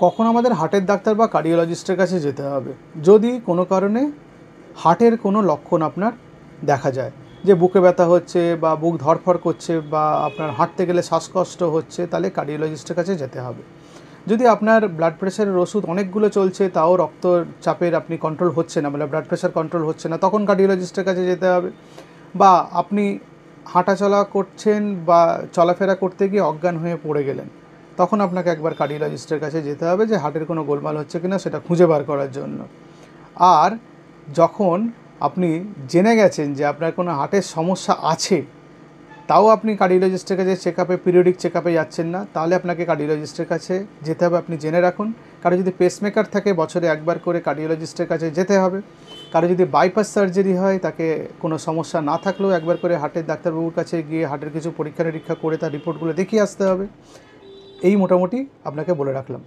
কখন আমাদের হার্টের ডাক্তার বা কার্ডিওলজিস্টের কাছে যেতে হবে? যদি কোনো কারণে হার্টের কোনো লক্ষণ আপনার দেখা যায়, যে বুকে ব্যথা হচ্ছে বা বুক ধড়ফড় করছে বা আপনার হাঁটতে গেলে শ্বাসকষ্ট হচ্ছে, তাহলে কার্ডিওলজিস্টের কাছে যেতে হবে। যদি আপনার ব্লাড প্রেশারের ওষুধ অনেকগুলো চলছে তাও রক্তচাপের আপনি কন্ট্রোল হচ্ছে না, মানে ব্লাড প্রেশার কন্ট্রোল হচ্ছে না, তখন কার্ডিওলজিস্টের কাছে যেতে হবে। বা আপনি হাঁটাচলা করছেন বা চলাফেরা করতে গিয়ে অজ্ঞান হয়ে পড়ে গেলেন, তখন আপনাকে একবার কার্ডিওলজিস্টের কাছে যেতে হবে যে হার্টের কোনো গোলমাল হচ্ছে কিনা সেটা খুঁজে বার করার জন্য। আর যখন আপনি জেনে গেছেন যে আপনার কোনো হার্টের সমস্যা আছে, তাও আপনি কার্ডিওলজিস্টের কাছে পিরিয়ডিক চেক আপে যাচ্ছেন না, তাহলে আপনাকে কার্ডিওলজিস্টের কাছে যেতে হবে। আপনি জেনে রাখুন, কারো যদি পেসমেকার থাকে বছরে একবার করে কার্ডিওলজিস্টের কাছে যেতে হবে। কারো যদি বাইপাস সার্জারি হয়, তাকে কোনো সমস্যা না থাকলেও একবার করে হার্টের ডাক্তারবাবুর কাছে গিয়ে হার্টের কিছু পরীক্ষা নিরীক্ষা করে তার রিপোর্টগুলো দেখিয়ে আসতে হবে। এই মোটামুটি আপনাকে বলে রাখলাম।